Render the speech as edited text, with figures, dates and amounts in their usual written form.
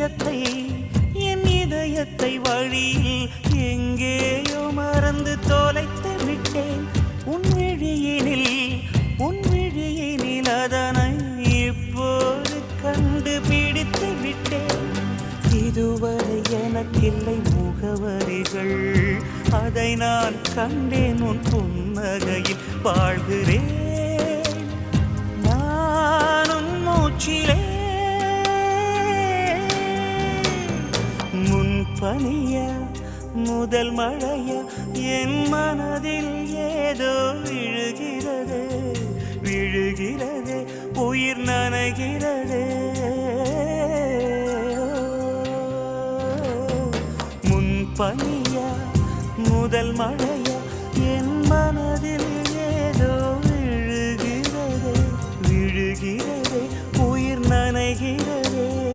இடத்தை என் இதயத்தை வழியில் எங்கேயோ மறந்து தொலைத்து விட்டேன். உன் விழியினில் அதனை இப்போது கண்டுபிடித்து விட்டேன். இதுவரை எனக்கில்லை முகவரிகள், அதை நான் கண்டேன் உன் புன்னகையில். வாழ்கிறேன் நானும் மூச்சிலே. முன்பனியா முதல் மழையா என் மனதில் ஏதோ விழுகிறது விழுகிறது, உயிர் நனைகிறது. முன்பனியா முதல் மழையா